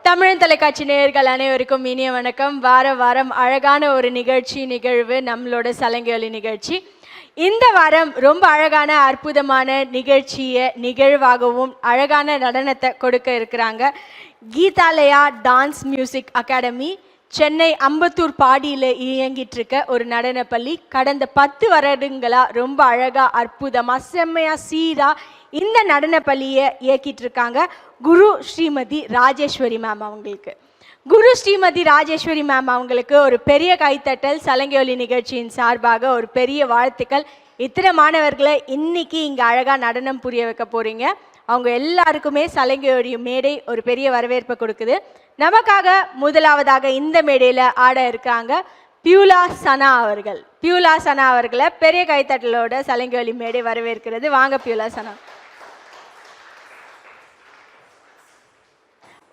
தமிழ் தொலைக்காட்சி நேயர்கள் அனைவருக்கும் இனிய வணக்கம். வாரம் அழகான ஒரு நிகழ்வு நம்மளோட சலங்கை நிகழ்ச்சி. இந்த வாரம் ரொம்ப அழகான அற்புதமான நிகழ்வாகவும் அழகான நடனத்தை கொடுக்க இருக்கிறாங்க. Geethalaya dance music academy Chennai Ambattur பாடியில் இயங்கிட்டு இருக்க ஒரு நடன பள்ளி. கடந்த 10 வருடங்களா ரொம்ப அழகா அற்புதமா செம்மையா சீரா இந்த நடன பள்ளியை இயக்கிட்டு இருக்காங்க. குரு ஸ்ரீமதி ராஜேஸ்வரி மேம் அவங்களுக்கு ஒரு பெரிய கைத்தட்டல் சலங்கை ஒலி நிகழ்ச்சியின் சார்பாக ஒரு பெரிய வாழ்த்துக்கள். இத்தனை மாணவர்களை இன்னைக்கு இங்கே அழகாக நடனம் புரிய வைக்க போறீங்க. அவங்க எல்லாருக்குமே சலங்கை ஒலி மேடை ஒரு பெரிய வரவேற்பை கொடுக்குது. நமக்காக முதலாவதாக இந்த மேடையில் ஆட இருக்காங்க பியூலா சனா அவர்களை பெரிய கைத்தட்டலோட சலங்கை ஒலி மேடை வரவேற்கிறது. வாங்க பியூலா சனா.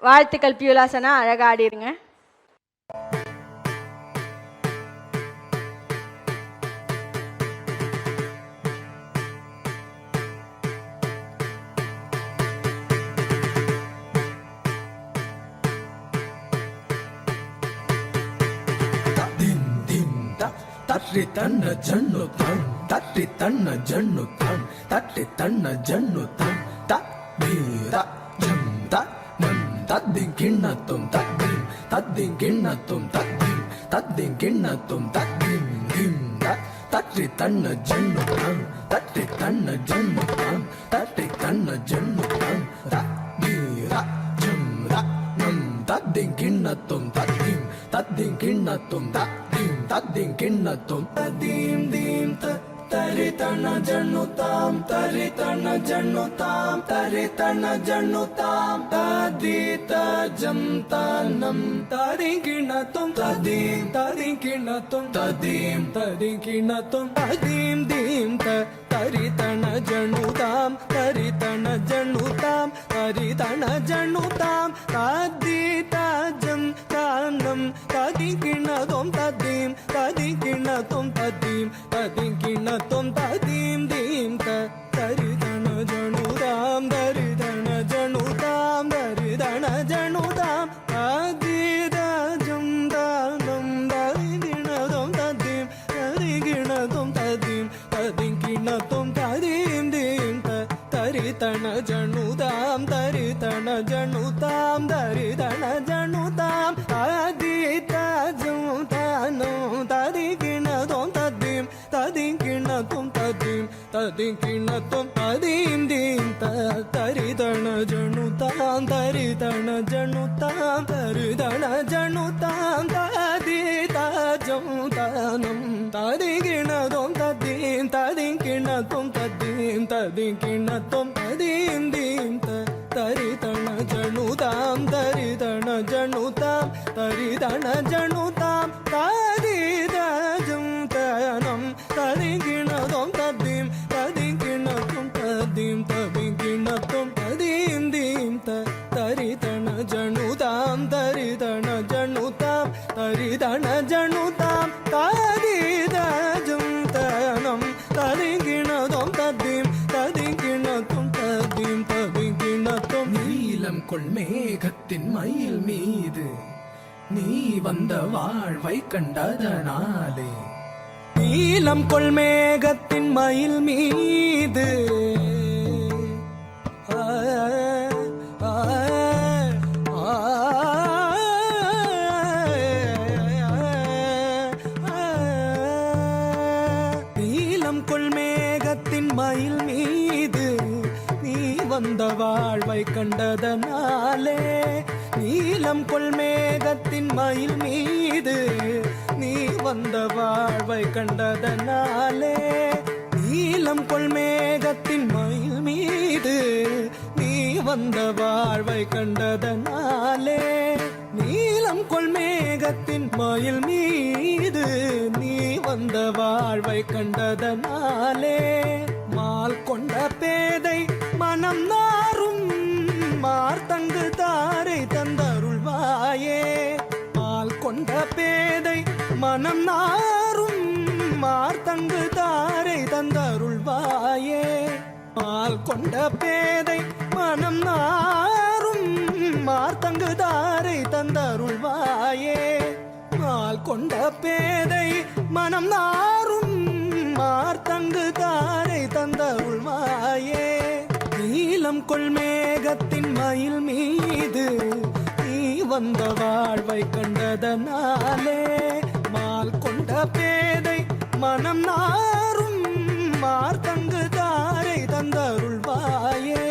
வாழ்த்துக்கள் பியூலாசனா, அழகா ஆடிருங்க. தட்டி தன்ன ஜன்னு தான் தட்டி தன்ன ஜன்னு தான் தட்டி தன்ன ஜன்னு தான் தீரா ஜம் தத்தின் கிண்ணத்தும் தத்தின் தத்தின் கிண்ணத்தும் தத்தின் தத்தின் கிண்ணத்தும் தத்தின் தட்டி தன்ன ஜன்னு தான் தட்டி தன்ன ஜன்னு தான் தட்டி தன்ன ஜன்னு தான் தீரா ஜம் நம் தத்தின் கிண்ணத்தும் தத்தின் தத்தின் கிண்ணத்தும் தத்தின் தத்தின் கிண்ணத்தும் தீம் தீம் தரி தன ஜன்னுதாம் தரி தன ஜன்னுதாம் தரி தன ஜன்னுதாம் ததி தஜம் தனம் தரி கிணத்தும் ததீம் தரி கிணத்தும் ததீம் தரி கிணத்தும் ததீம் தீம் தரி தன ஜன்னுதாம் தரி தன ஜன்னுதாம் தரி தன ஜன்னுதாம் ததி தஜம் தனம் ததி கிணத்தும் ததீம் ததி கிணத்தும் ததீம் ததி கிணத்தும் ததீம் தீம் தரி தன ஜனுதாம் தரி தன ஜனுதாம் தரி தன ஜனுதாம் ததி தஜம் தனம் தரி கிணத்தும் ததீம் தரி கிணத்தும் ததீம் ததி கிணத்தும் ததீம் தீம் தரி தன ஜனுதாம் தரி தன ஜனுதாம் தரி தன ஜனுதாம் ததி தஜம் தனம் தரி கிணத்தும் ததீம் ததி கிணத்தும் ததீம் ததி கிணத்தும் ததீம் தீம் தரி தன ஜனுதாம் தரி தன ஜனுதாம் தரி தன ஜனுதாம் ததி தஜம் தனம் ததி கிணத்தும் ததீம் ததி கிணத்தும் ததீம் ததி கிணத்தும் ததீம் தீம் தரி தன ஜனுதாம் தரி தன ஜனுதாம் தரி தன ஜனுதாம் ததி தஜம் தனம் தரி கிணத்தும் ததீம் ததி கிணத்தும் ததீம் ததி கிணத்தும் ததீம் தீம் தரி தன ஜனுதாம் தரி தன ஜனுதாம் தரி தன ஜனுதாம் ததி தஜம் தனம் தரி கிணத்தும் ததீம் ததி கிணத்தும் ததீம் ததி கிணத்தும். நீலம் கொள் மேகத்தின் மயில் மீது நீ வந்த வாழ்வை கண்டதனாலே நீலம் கொள் மேகத்தின் மயில் மீது நீலம் கொள் மேகத்தின் மயில் மீது நீ வந்த வாழ்வை கண்டதனாலே நீலம் கொள் மேகத்தின் மயில் மீது நீ வந்த வாழ்வை கண்டதனாலே நீலம் கொள் மேகத்தின் மயில் மீது நீ வந்த வாழ்வை கண்டதனாலே நீலம் கொள் மேகத்தின் மயில் மீது நீ வந்த வாழ்வை கண்டதனாலே மால் கொண்ட பேதை மனம் நாரும் மார்த்தங்கு தாரை தந்தருள்வாயே மால் கொண்ட பேதை மனம் நாரும் மார்த்தங்கு தாரை தந்தருள்வாயே மால் கொண்ட பேதை மனம் நாரும் மார்த்தங்கு தாரை தந்தருள்வாயே. மால் கொண்ட பேதை மனம் நாரும் மார்த்தங்கு தாரை தந்தருள்வாயே. நீலம் கொள்மேகத்தின் மயில் மீது நீ வந்த வாழ்வை கண்டதனாலே. மால் கொண்ட பேதை மனம் நாரும் மார்த்தங்கு தாரை தந்தருள்வாயே.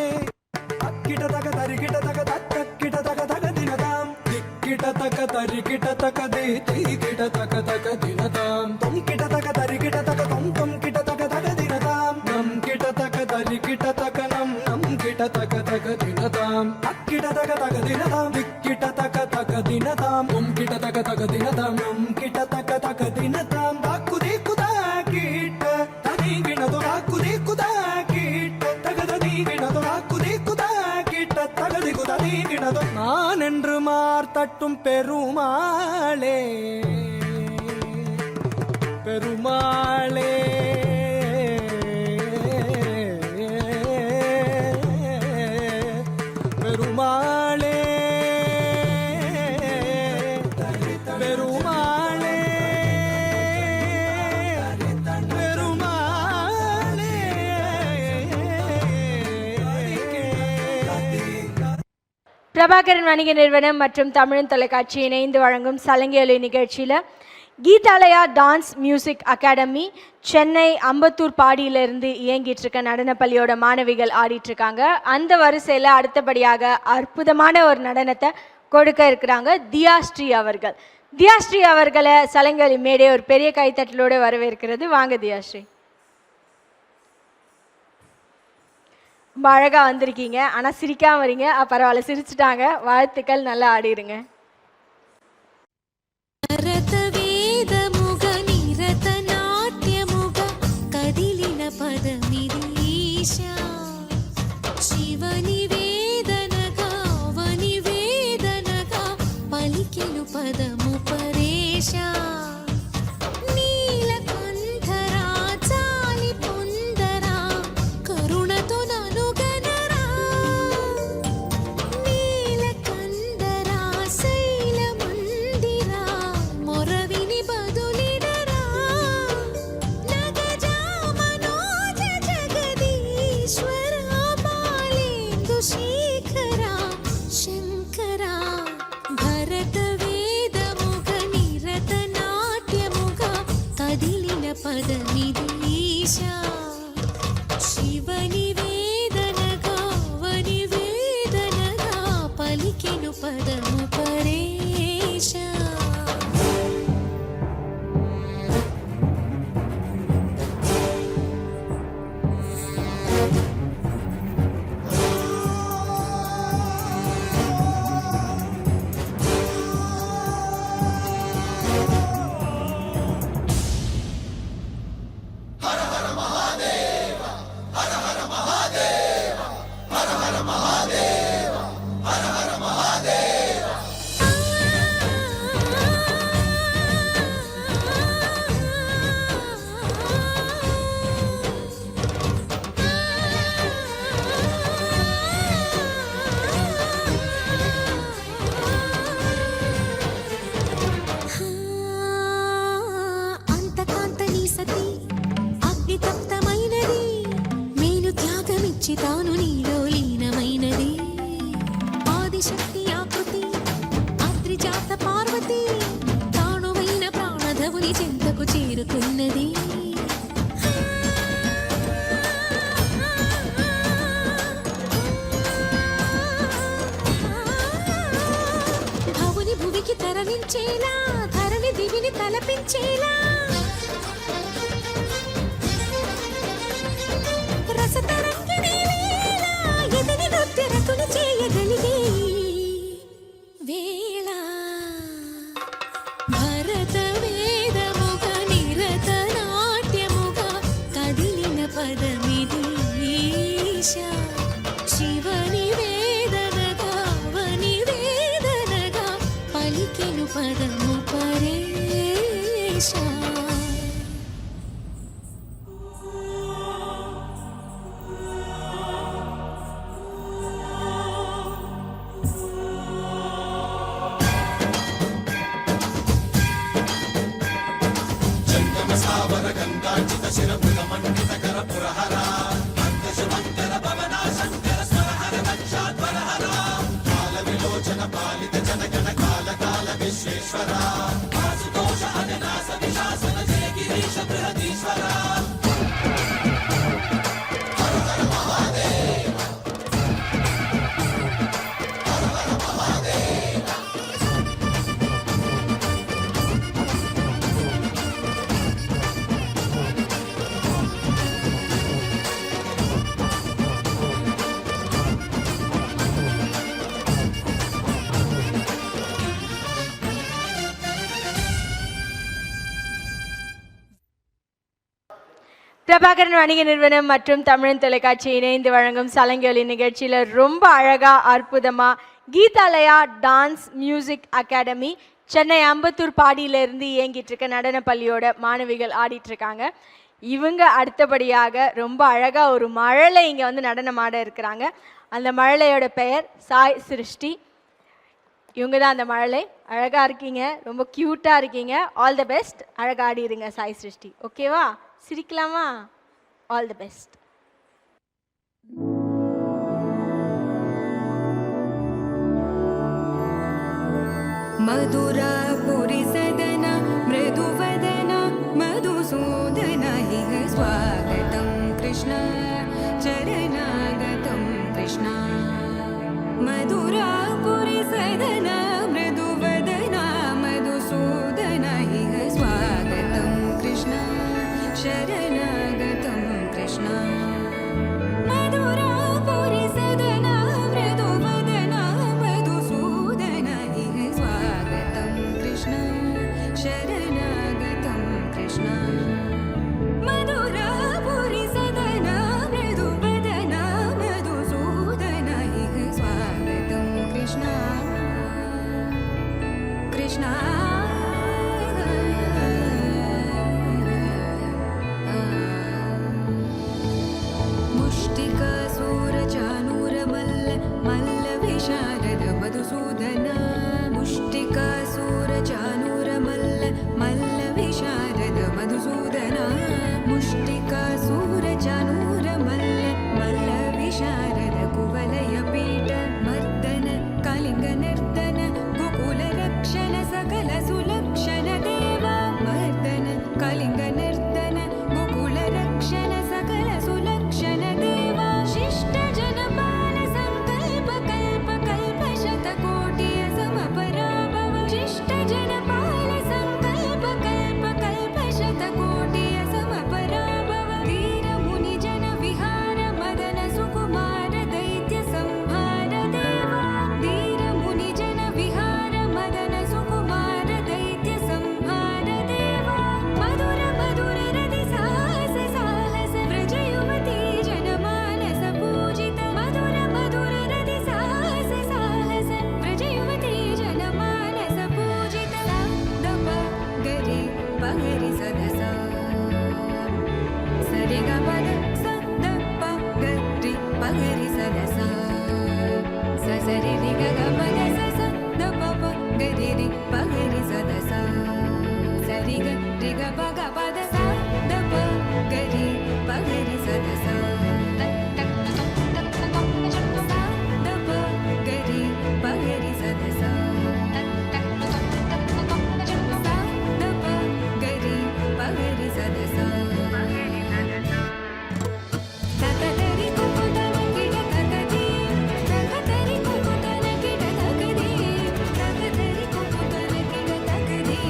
அக்கிட தக தரிகிட தக தக்கிட தக தக தினதாம் திக்கிட தக தரிகிட தக திகிட தக தக தினதாம் தொம் கிட தக தரிகிட தக தொம் தொம் கிட தக தக தினதாம் நம் கிட தக தரிகிட தக நம் நம் கிட தக தக தினதாம் அக்கிட தக தக தினதாம் திக்கிட தக தக தினதாம் தொம் கிட தக தக தினதாம் நம் கிட தக தக தினதாம் தாக்குதி குதா கிட்ட ததிகிணது தாக்குதி குதா கிட்ட தகததிகிணது தாக்குதி குதா கிட்ட தகதி குததிகிணது. நான் என்று மார்த்தட்டும் பெருமாளே பெருமாளே பெருமாளே பெருமாளே பிரபாகரன் வணிக நிறுவனம் மற்றும் தமிழன் தொலைக்காட்சி இணைந்து வழங்கும் சலங்கையொலி நிகழ்ச்சியில் Geethalaya dance music academy Chennai Ambattur பாடியிலிருந்து இயங்கிட்டு இருக்க நடனப்பள்ளியோட மாணவிகள் ஆடிட்டு இருக்காங்க. அந்த வரிசையில் அடுத்தபடியாக அற்புதமான ஒரு நடனத்தை கொடுக்க இருக்கிறாங்க தியாஸ்ரீ அவர்கள். தியாஸ்ரீ அவர்களை சலங்கையொலி மேடை ஒரு பெரிய கைத்தட்டலோடு வரவேற்கிறது. வாங்க தியாஸ்ரீ. ரொம்ப அழகாக வந்திருக்கீங்க, ஆனால் சிரிக்காம வரீங்க. பரவாயில்ல, சிரிச்சுட்டாங்க. வாழ்த்துக்கள், நல்லா ஆடிடுங்க. తాను నీలో లీనమైనది ఆదిశక్తి ఆకృతి అద్రిజాత పార్వతి తానువైన ప్రాణధవుని చెంతకు చేరుకున్నది. భవుని భువికి తరలించేలా ధరణి దివిని తలపించేలా రసతరంగిణి వేళ ఎదిని నృత్యరతులు చేయగలిగే వేళ భరత వేదముగా నిరత నాట్యముగా కదిలిన పదమిది ఈశా శివని వేదనగా వని వేదనగా పలికెను పదము పరేశా. பிரபாகரன் வணிக நிறுவனம் மற்றும் தமிழன் தொலைக்காட்சி இணைந்து வழங்கும் சலங்கொலி நிகழ்ச்சியில் ரொம்ப அழகா அற்புதமா Geethalaya dance music academy Chennai Ambattur பாடியிலிருந்து இயங்கிட்டு இருக்க நடன பள்ளியோட மாணவிகள் ஆடிட்டு இருக்காங்க. இவங்க அடுத்தபடியாக ரொம்ப அழகா ஒரு மழலை இங்க வந்து நடனம் ஆட இருக்கிறாங்க. அந்த மழலையோட பெயர் சாய் சிருஷ்டி. இவங்க தான் அந்த மழலை. அழகா இருக்கீங்க, ரொம்ப கியூட்டா இருக்கீங்க. All the best. அழகா ஆடிடுங்க சாய் சிருஷ்டி. ஓகேவா? சிரிக்கலாமா? All the best. मधुरापुरी सदना मृदुवदना मधुसूदना इह स्वागतं कृष्ण चरणागतं कृष्ण मधुरापुरी सदना मृदुवदना मधुसूदना इह स्वागतं कृष्ण शरणागतं कृष्ण मधुरापुरी सदना मृदुवदना मधुसूदना इह स्वागतं कृष्ण शरणागतं कृष्ण मधुरापुरी सदना मृदुवदना मधुसूदना इह स्वागतं कृष्ण कृष्ण मुष्टिकासूरचानूरमल्ल मल्लविशारद मधुसूदना मुष्टिकासूरचानूरमल्ल मल्लविशारद मधुसूदना मुष्टिकासूरचानूरमल्ल मल्लविशारद कुवलयपीठ मर्दन कलिङ्गनर्दन गोकुलरक्षण सकल सुलक्षण देवा मर्दन कलिङ्गनर्दन गोकुलरक्षण सकल सुलक्षण देवा शिष्ट जनपाल संकल्प कल्प कल्प शतकोटि समपराभव शिष्ट जनपाल संकल्प कल्प कल्प शतकोटि समपराभव वीर मुनि जन विहार मदन सुकुमार दैत्य संहार देवा वीर मुनि जन विहार मदन सुकुमार दैत्य संहार देवा मधुर मधुर रति साहस साहस व्रज युवती जनमानस पूजित मधुर मधुर रति साहस साहस व्रज युवती जनमानस पूजित दप गरि पगरि सदसा सरि ग पद स द प गरि पगरि सदसा स सरि रि ग ग पद स स द प प गरि रि पगरि सदसा सरि ग रि ग प ग पद स द प गरि पगरि सदसा स द प गरि पगरि सदसा स द प गरि पगरि सदसा तकदरि कुकुतन किड तकदि तकदरि कुकुतन किड तकदि तकदरि कुकुतन किड तकदि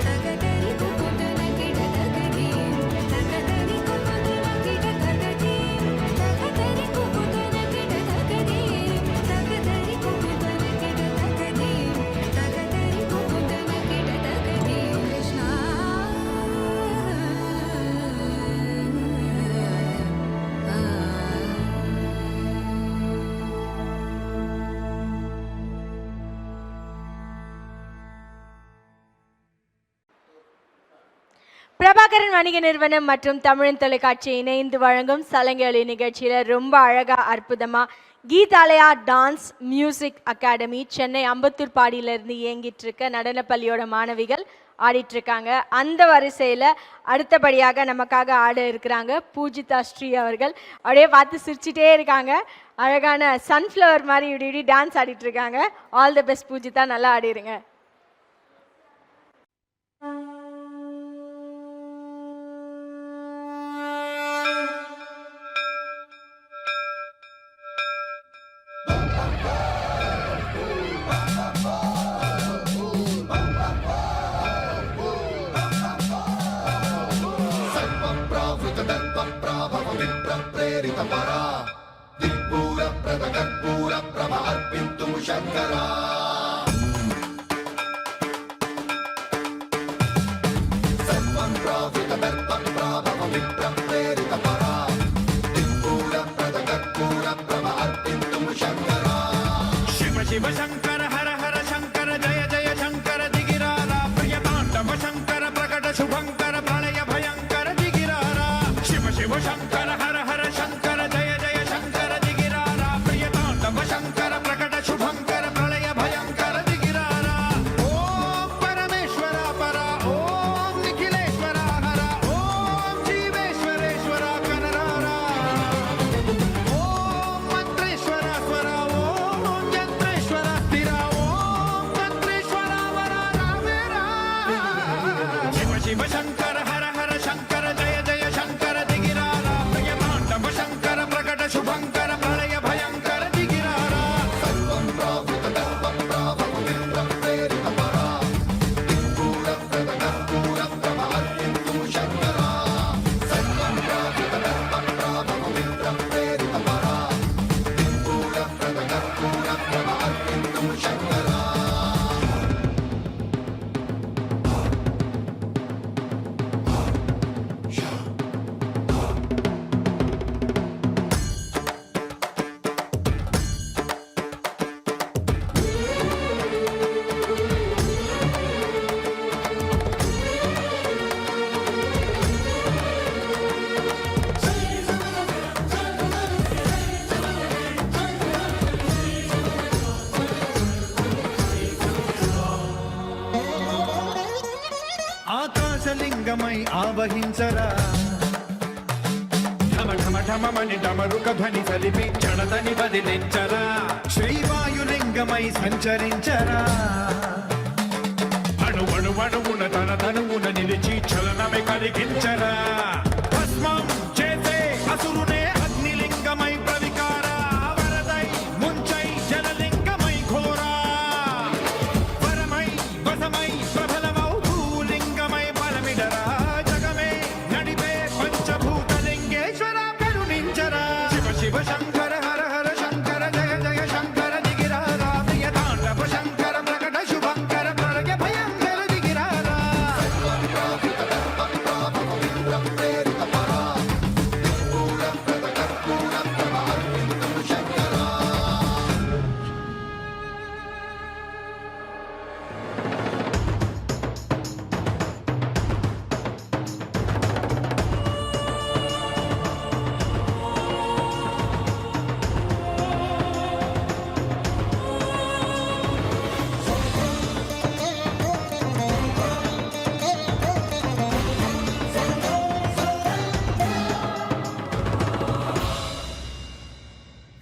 तकदरि कुकुतन किड तकदि तकदरि कुकुतन किड तकदि तकदरि कुकुतन किड तकदि तकदरि कुकुतन किड तकदि तकदरि कुकुतन किड तकदि कृष्ण பிரபாகரன் வணிக நிறுவனம் மற்றும் தமிழன் தொலைக்காட்சி இணைந்து வழங்கும் சலங்கொலி நிகழ்ச்சியில ரொம்ப அழகா அற்புதமா Geethalaya dance music academy Chennai Ambattur பாடியிலிருந்து இயங்கிட்டு இருக்க நடன பள்ளியோட மாணவிகள் ஆடிட்டு இருக்காங்க. அந்த வரிசையில அடுத்தபடியாக நமக்காக ஆட இருக்கிறாங்க பூஜிதா ஸ்ரீ அவர்கள். அப்படியே பார்த்து சிரிச்சிட்டே இருக்காங்க. அழகான சன்ஃப்ளவர் மாதிரி இப்படி இப்படி டான்ஸ் ஆடிட்டு இருக்காங்க. ஆல் தி பெஸ்ட் பூஜிதா, நல்லா ஆடிருங்க. प्रेरितपरा दिक्पूरप्रदकर्पूरप्रभ अर्पिन्तुं शङ्करा सर्वं प्रावृतदर्पं प्राभव विप्रप्रेरित शिव शंकर हर हर शंकर जय जय शंकर दिगिरारा प्रिय तांडव शंकर प्रकट शुभंकर प्रलय भयंकर दिगिरारा शिव शिव शंकर हर हर शंकर जय जय शंकर दिगिरारा प्रिय तांडव शंकर प्रकट शुभंकर प्रलय भयंकर दिगिरारा ओम परमेश्वरा परा ओम निखिलेश्वरा हरा ओम जीवेश्वरेश्वरा कनरारा ओम मंत्रेश्वरा स्वरा ओम यंत्रेश्वरा स्थिरा ओम तंत्रेश्वरा वरा रामेरा शिव शिव शंकर हर हर शंकर जय जय शंकर दिगिरारा प्रिय तांडव शंकर प्रकट शुभंकर प्रलय भयंकर दिगिरारा सर्वं प्रावृतगर्भं प्रावपवित्रं प्रेरितपरा कर्पूरप्रभहर्पिन्तुं शङ्करा सर्वं प्रावृतगर्भं प्रावपवित्रं प्रेरितपरा कर्पूरप्रभहर्पिन्तुं शङ्करा ఆకాశలింగమై ఆవహించరా ఢమ ఢమ ఢమమని డమరుక ధ్వని సలిపి చడదని బదిలించరా శ్రీవాయులింగమై సంచరించరా అణువణువున తన తనువున నిలిచి చలనమే కలిగించరా భస్మం చేసే అసురునే అగ్నిలింగమై ప్రవికార వరదై ముంచై జలలింగమై ఘోరా వరమై వసమై ప్రబలమౌ భూలింగమై బలమిడరా జగమే నడిపే పంచభూతలింగేశ్వర కరుణించరా శివ శివ శంకర హర హర శంకర జయ జయ శంకర దిగిరారా ప్రియ తాండవ శంకర ప్రకట శుభంకర ప్రళయ భయంకర దిగిరారా प्रावृतगर्भं प्रावपवित्रं प्रेरितपरा कर्पूरप्रभहर्पिन्तुं शङ्करा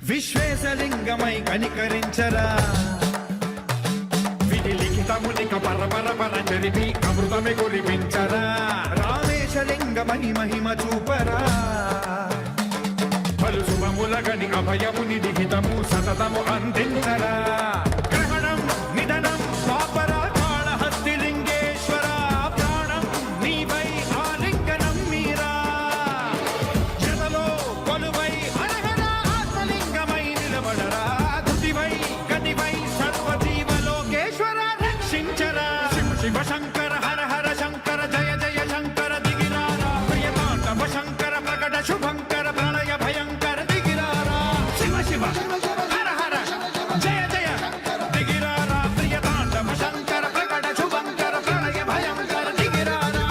విశ్వేశలింగమై కనికరించరా విధి లిఖితమునిక పరపర పర జరిపి అమృతమే కురిపించరా రామేశలింగమని మహిమ చూపరా పలు శుభములగని అభయముని లిఖితము సతతము అందించరా గ్రహణం నిధనం పాపరా కాళహస్తిలింగేశ్వర ప్రాణం నీవై ఆలింగనం మీరా జగలో కొలువై హరహర ఆత్మలింగమై నిలబడరా ధృతివై గతివై సర్వజీవలోకేశ్వర రక్షించరా శివ శివ శంకర హర హర శంకర జయ జయ శంకర దిగిరారా ప్రియ తాండవ శంకర ప్రకట శుభంకర ప్రళయ భయంకర దిగిరారా శివ శివ హర హర జయ జయ దిగిరారా ప్రియ తాండవ శంకర ప్రకట శుభంకర ప్రళయ భయంకర దిగిరారా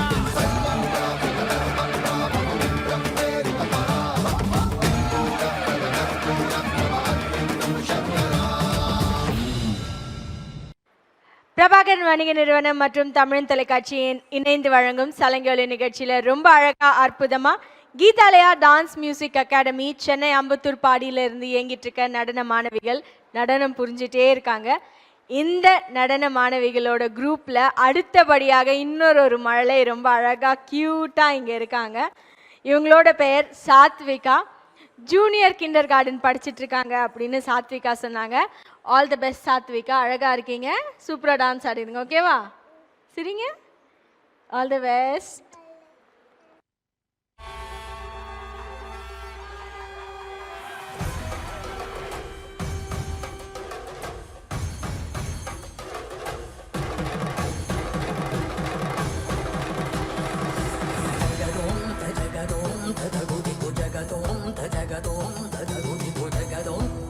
பிரபாகரன் வணிக நிறுவனம் மற்றும் தமிழ் தொலைக்காட்சியின் இணைந்து வழங்கும் சலங்கொலி நிகழ்ச்சியில் ரொம்ப அழகா அற்புதமா Geethalaya dance music academy Chennai Ambattur பாடியில இருந்து இயங்கிட்டு இருக்க நடன மாணவிகள் நடனம் புரிஞ்சிட்டே இருக்காங்க. இந்த நடன மாணவிகளோட குரூப்ல அடுத்தபடியாக இன்னொரு மழலை ரொம்ப அழகா கியூட்டா இங்க இருக்காங்க. இவங்களோட பெயர் சாத்விகா. ஜூனியர் கிண்டர் கார்டன் படிச்சுட்டு இருக்காங்க அப்படின்னு சாத்விகா சொன்னாங்க. ஆல் தி பெஸ்ட் சாத்விகா, அழகா இருக்கீங்க, சூப்பரா டான்ஸ் ஆடிடுங்க, ஓகேவா? சரிங்க, ஆல் தி பெஸ்ட்.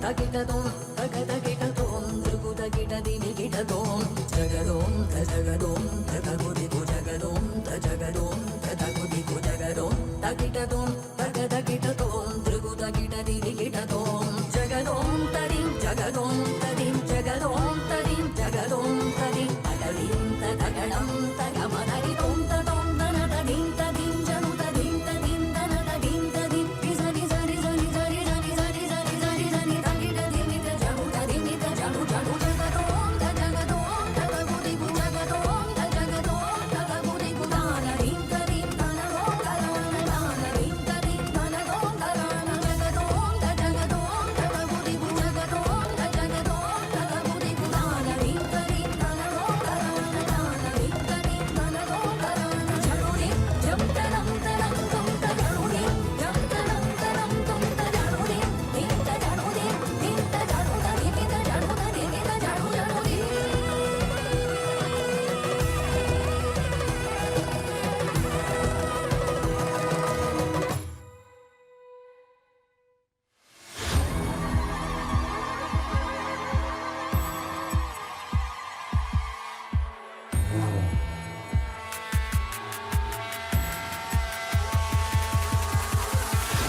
తగిటదోం తగ తగిటదోం జగదోం తగగుదిగు జగదోం తజగదోం తగగుదిగు జగదోం తగిటదోం తగదగిటదోం దృగుదగిట దిగిటదోం జగదోం తదిం జగదోం తదిం జగదోం తదిం జగదోం తదిం తగదిం తగడం తగమదరిదోం తదోం దన తదిం తదిం జను తదిం తదిం దన తదిం తదిం రిజని జని జని జని జని జని జని జని జని తగిట దిమిత జను తదిమిత జను జను జగదోం తజగదోం తగగుదిగు జగదోం తజగదోం తగగుదిగు దానరిం తదిం తనగోం తలాన దానరిం తదిం తనగోం తలాన జగదోం తజగదోం తగగుదిగు జగదోం తజగదోం తగగుదిగు దానరిం తదిం తనగోం తలాన దానరిం తదిం తనగోం తలాన జనురిం జంతనం తనం తుం తజనురిం జంతనం తనం తుం తజనురిం నింత జనురిం నింత జనుదరి నిత జనుదరి నిత జను జనురిం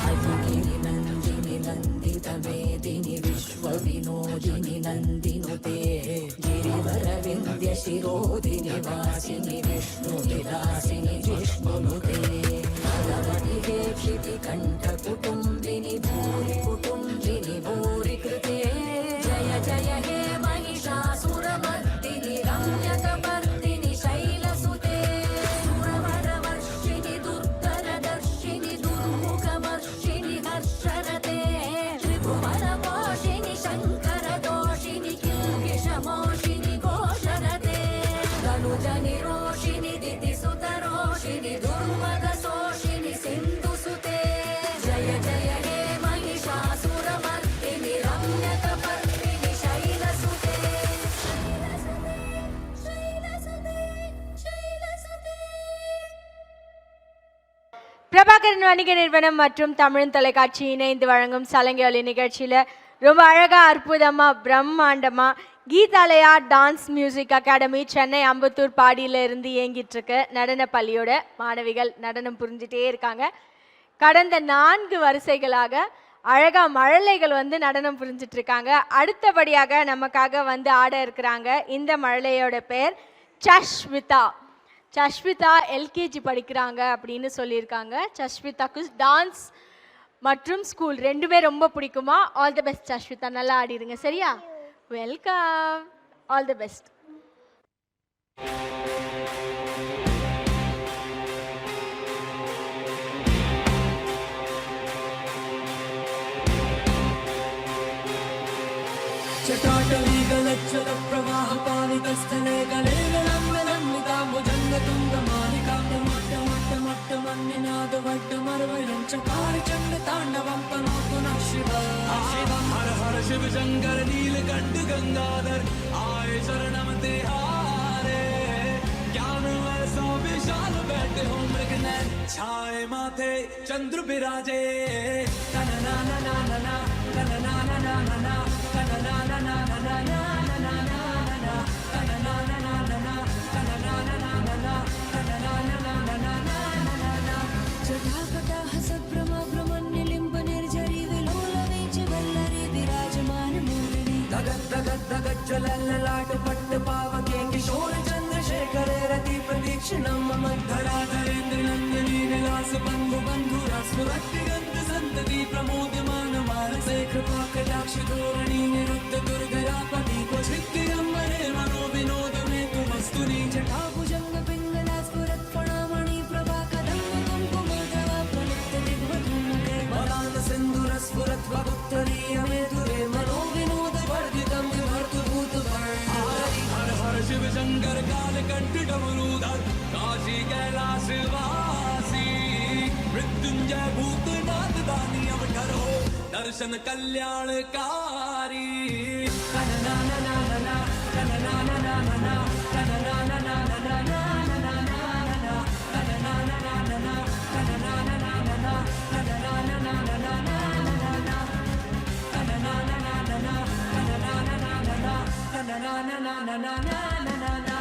అదిగిరి నందిని నందిత మేదిని విశ్వవినోదిని నందినుతే గిరివర వింధ్య శిరోదిని వాసిని విష్ణు విలాసిని జిష్ణునుతే భగవతి హే క్షితి కంఠ కుటుంబిని భూరి కుటుంబిని భూరి కృతే జయ జయ హే महिषासुरमर्दिनि रम्यकपर्दिनि शैलसुते सुरवरवर्षिणि दुर्धरदर्शिनि दुर्मुखमर्षिणि हर्षरते त्रिभुवनपोषिणि शङ्करदोषिनि किल्बिषमोषिनि घोषरते तनुजनिरोषिनि दितिसुतरोषिनि दुर्मदशोषिनि सिन्धुसुते जय जय हे महिषासुरमर्दिनि रम्यकपर्दिनि शैलसुते शैलसुते शैलसुते பிரபாகரன் வணிக நிறுவனம் மற்றும் தமிழ் தொலைக்காட்சி இணைந்து வழங்கும் சலங்கை ஒலி நிகழ்ச்சியில் ரொம்ப அழகா அற்புதமா பிரம்மாண்டமா Geethalaya dance music academy Chennai Ambattur பாடியில இருந்து இயங்கிட்டு இருக்கு நடன பள்ளியோட மாணவிகள் நடனம் புரிஞ்சுட்டே இருக்காங்க. கடந்த 4 வரிசைகளாக அழகா மழலைகள் வந்து நடனம் புரிஞ்சிட்டு இருக்காங்க. அடுத்தபடியாக நமக்காக வந்து ஆட இருக்கிறாங்க. இந்த மழலையோட பேர் சஷ்விதா. சஷ்விதா எல்கேஜி படிக்கிறாங்க அப்படின்னு சொல்லியிருக்காங்க. சஷ்விதாக்கு டான்ஸ் மற்றும் ஸ்கூல் ரெண்டுமே ரொம்ப பிடிக்குமா. ஆல் தி பெஸ்ட் சஷ்விதா, நல்லா ஆடிடுங்க சரியா. Welcome, all the best. जटाटवीगलच्छल प्रवाह पावितस्थले गलेलम्बलम्बिताम्बुजङ्गतुङ्गमालिकाम्बुमट्टमट्टमट्टमन्निनादवड्डमर्वयं चकारचण्डताण्डवं तनोतु नः शिवम् हर हर शिव शङ्कर नीलकण्ठ गङ्गाधर आए शरणं ते हारे ज्ञान ऐसा विशाल बैठे हो मृगनयन छाए माथे चंद्र विराजे तनना ना ना ना ना तनना ना ना ना ना तनना ना ना ना ना ना ना ना ना तनना ना ना ना ना तनना ना ना ना ना तनना ना ना ना ना ना ना जटाकटाह सभ्रमा भ्रमण्यलिम्ब निर्झरी विलोलवीच वल्लरी विराजमान मूर्धनि धगत धगत धगत ज्वलल्ललाट पट्ट पावके किशोर चन्द्रशेखरे रति प्रतीक्षणं मम धराधरेन्द्र नन्दिनी विलास बन्धु बन्धुरा स्फुरत्तिगन्ध सन्तति प्रमोदमान मानसे कृपा कटाक्ष धोरणी निरुद्ध दुर्गरापति क्वचित्तिरम्बरे मनो विनोद मे तु वस्तुनि जटाभुजङ्ग पिङ्गला स्फुरत् फणामणि प्रभा कदम्ब कुङ्कुमोदवा प्रलिप्त दिग्वधूमुखे वरान सिन्धुर स्फुरत् वगुत्तरीय मेधुरे मनो विनोद वर्धितं विभर्तु भूतवर्णि हर हर शिव शङ्कर कालकण्ठ डमरूधर काशी कैलास वासी मृत्युंजय भूतनाथ दानी अवतार हो दर्शन कल्याणकारी तनना ना ना ना ना तनना ना ना ना ना तनना ना ना ना ना ना ना ना ना तनना ना ना ना ना तनना ना ना ना ना तनना ना ना ना ना ना ना तनना ना ना ना ना तनना ना ना ना ना तनना ना ना ना ना ना ना